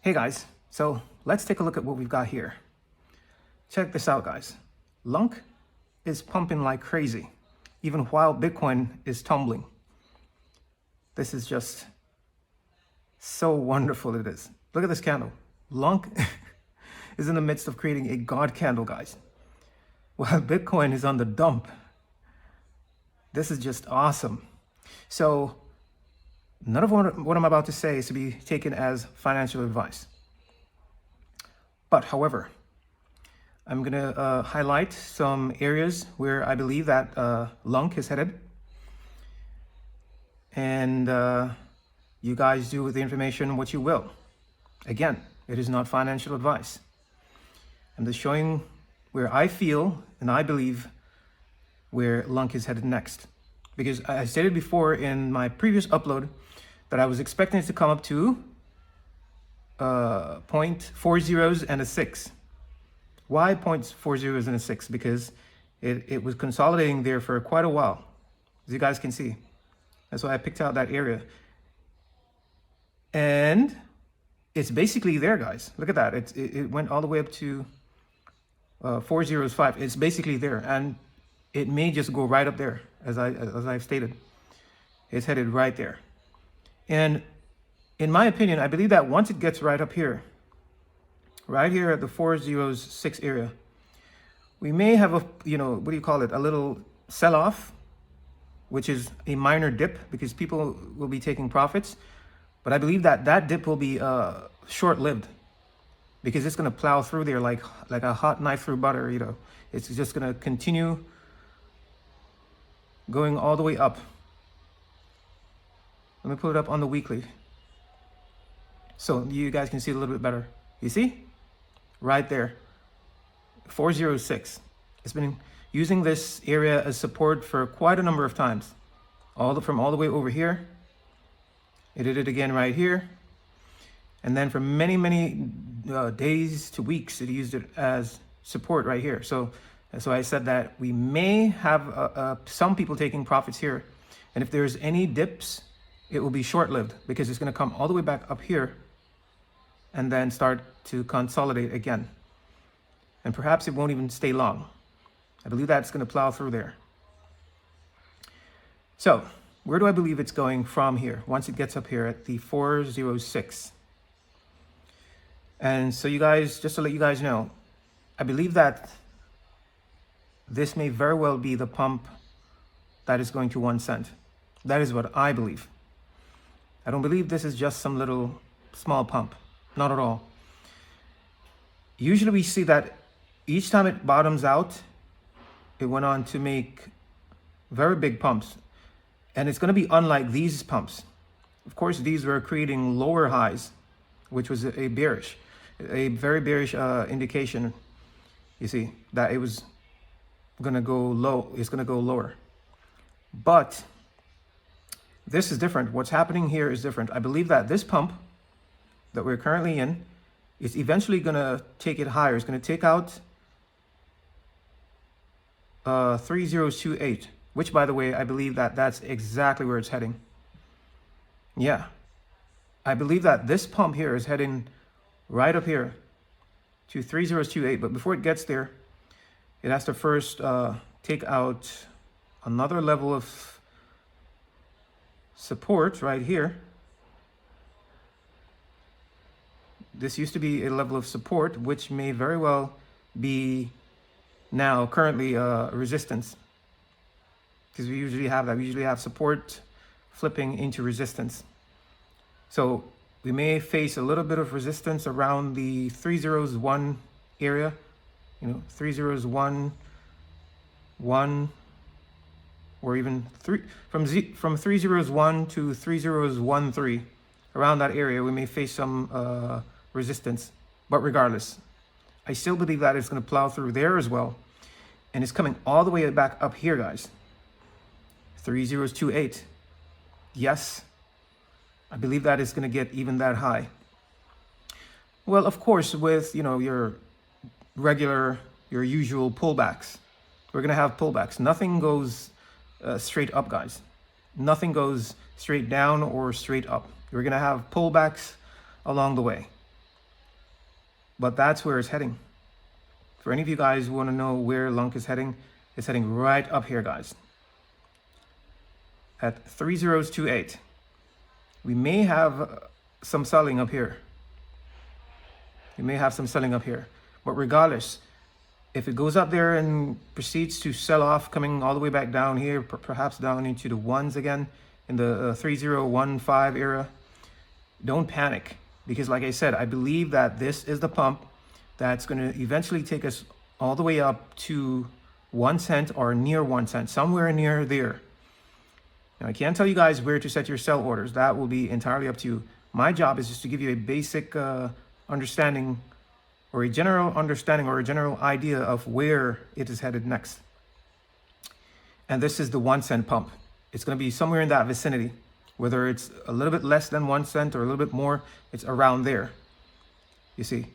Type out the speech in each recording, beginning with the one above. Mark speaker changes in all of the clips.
Speaker 1: Hey guys, so let's take a look at what we've got here. Check this out, guys. Lunc is pumping like crazy, even while Bitcoin is tumbling. This is just so wonderful it is. Look at this candle. Lunc is in the midst of creating a God candle, guys, while Bitcoin is on the dump. This is just awesome. So none of what I'm about to say is to be taken as financial advice. But however, I'm going to highlight some areas where I believe that Lunc is headed. And you guys do with the information what you will. Again, it is not financial advice. I'm just showing where I feel and I believe where Lunc is headed next. Because I stated before in my previous upload that I was expecting it to come up to 0.40 and a 6. Why 0.40 and a 6? Because it was consolidating there for quite a while, as you guys can see. That's why I picked out that area. And it's basically there, guys. Look at that. It went all the way up to 405. It's basically there. And it may just go right up there, as I've stated. It's headed right there. And in my opinion, I believe that once it gets right up here, right here at the 406 area, we may have a, a little sell-off, which is a minor dip because people will be taking profits. But I believe that that dip will be short-lived because it's going to plow through there like a hot knife through butter, It's just going to continue going all the way up. Let me put it up on the weekly so you guys can see it a little bit better. You see? Right there. 406. It's been using this area as support for quite a number of times. From all the way over here. It did it again right here. And then for many, many days to weeks, it used it as support right here. So I said that we may have some people taking profits here. And if there's any dips, it will be short-lived because it's going to come all the way back up here and then start to consolidate again. And perhaps it won't even stay long. I believe that's going to plow through there. So where do I believe it's going from here once it gets up here at the 406? And so you guys, just to let you guys know, I believe that this may very well be the pump that is going to 1 cent. That is what I believe. I don't believe this is just some little small pump. Not at all. Usually we see that each time it bottoms out, it went on to make very big pumps. And it's going to be unlike these pumps. Of course, these were creating lower highs, which was a very bearish indication. You see, that it was going to go low. It's going to go lower. But this is different. What's happening here is different. I believe that this pump that we're currently in is eventually going to take it higher. It's going to take out 3028, which, by the way, I believe that that's exactly where it's heading. Yeah. I believe that this pump here is heading right up here to 3028. But before it gets there, it has to first take out another level of support right here. This used to be a level of support, which may very well be now currently resistance. Because we usually have that. We usually have support flipping into resistance. So we may face a little bit of resistance around the 301 area. 301, 1, or even from 301 to 3013. Around that area, we may face some resistance. But regardless, I still believe that it's going to plow through there as well. And it's coming all the way back up here, guys. 3028. Yes, I believe that it's going to get even that high. Well, of course, with your usual pullbacks, we're going to have pullbacks. Nothing goes straight up, guys. Nothing goes straight down or straight up. We're going to have pullbacks along the way. but that's where it's heading. For any of you guys who want to know where Lunc is heading, it's heading right up here, guys, at 3028. We may have some selling up here. We may have some selling up here, but regardless, if it goes up there and proceeds to sell off, coming all the way back down here, perhaps down into the ones again in the 3015 area, don't panic, because like I said, I believe that this is the pump that's going to eventually take us all the way up to 1 cent or near 1 cent, somewhere near there. Now, I can't tell you guys where to set your sell orders. That will be entirely up to you. My job is just to give you a basic understanding, or a general understanding, or a general idea of where it is headed next. And this is the 1 cent pump. It's going to be somewhere in that vicinity. Whether it's a little bit less than 1 cent or a little bit more, it's around there. You see,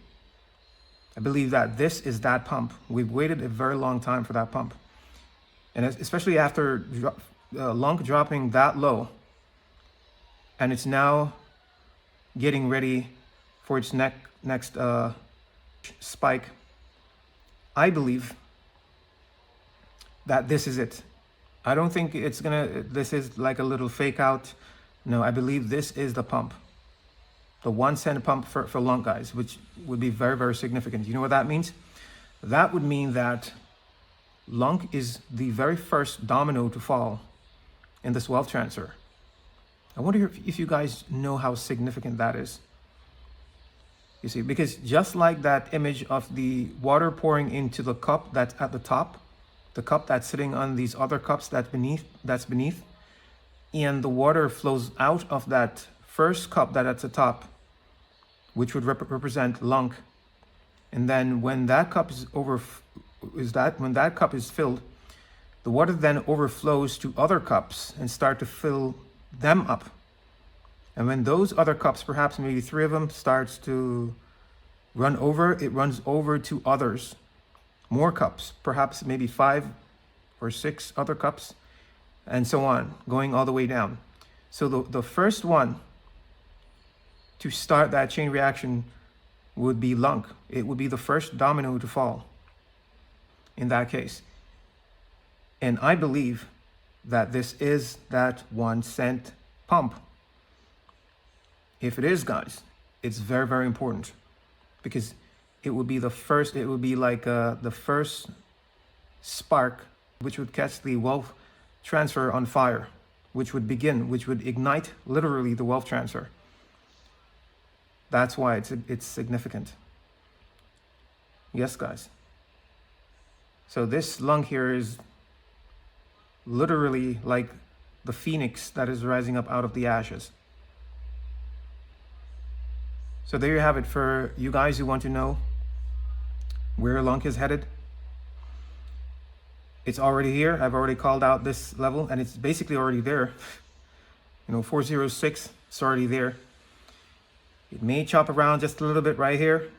Speaker 1: I believe that this is that pump. We've waited a very long time for that pump. And especially after Lunc dropping that low, and it's now getting ready for its next spike, I believe that this is it. I don't think this is like a little fake out. No, I believe this is the pump. The 1 cent pump for Lunc, guys, which would be very, very significant. You know what that means? That would mean that Lunc is the very first domino to fall in this wealth transfer. I wonder if you guys know how significant that is. You see, because just like that image of the water pouring into the cup that's at the top, the cup that's sitting on these other cups that's beneath, and the water flows out of that first cup that's at the top, which would represent Lunc. And then when that cup is when that cup is filled, the water then overflows to other cups and start to fill them up. And when those other cups, perhaps maybe 3 of them, starts to run over, it runs over to others, more cups, perhaps maybe 5 or 6 other cups, and so on, going all the way down. So the first one to start that chain reaction would be Lunc. It would be the first domino to fall in that case. And I believe that this is that 1 cent pump. If it is, guys, it's very, very important, because it would be the first, it would be like the first spark which would catch the wealth transfer on fire, which would ignite literally the wealth transfer. That's why it's significant. Yes, guys. So this Lunc here is literally like the phoenix that is rising up out of the ashes. So there you have it for you guys who want to know where Lunc is headed. It's already here. I've already called out this level, and it's basically already there. 406, it's already there. It may chop around just a little bit right here.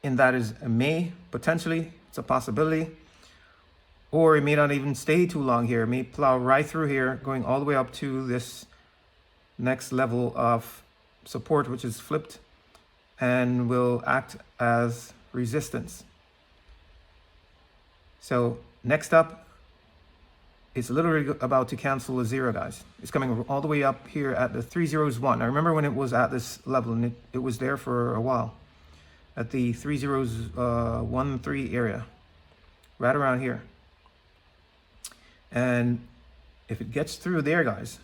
Speaker 1: And that is a may, potentially. It's a possibility. Or it may not even stay too long here. It may plow right through here, going all the way up to this next level of support, which is flipped, and will act as resistance. So next up, it's literally about to cancel a 0, guys. It's coming all the way up here at the 301. I remember when it was at this level, and it was there for a while at the 3013 area, right around here. And if it gets through there, guys,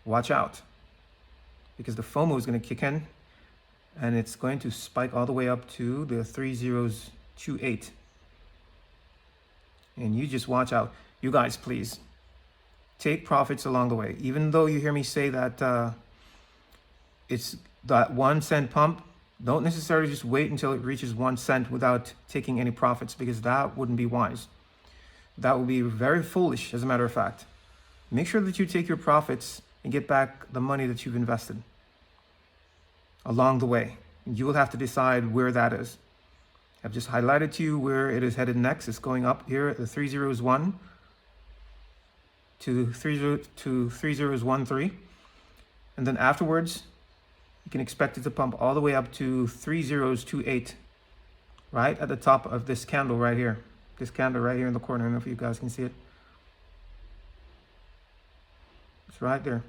Speaker 1: watch out, because the FOMO is going to kick in, and it's going to spike all the way up to the 3028. And you just watch out. You guys, please take profits along the way. Even though you hear me say that it's that 1 cent pump, don't necessarily just wait until it reaches 1 cent without taking any profits, because that wouldn't be wise. That would be very foolish, as a matter of fact. Make sure that you take your profits and get back the money that you've invested along the way. You will have to decide where that is. I've just highlighted to you where it is headed next. It's going up here at the 3001 to 3013. And then afterwards, you can expect it to pump all the way up to 3028, right at the top of this candle right here. This candle right here in the corner. I don't know if you guys can see it. It's right there.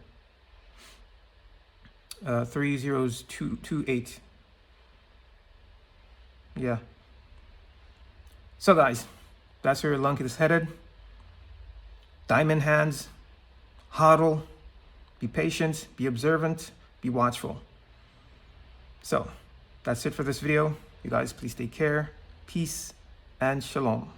Speaker 1: 3028. Yeah. So guys, that's where Lunc is headed. Diamond hands, hodl, be patient, be observant, be watchful. So that's it for this video. You guys please take care, peace, and shalom.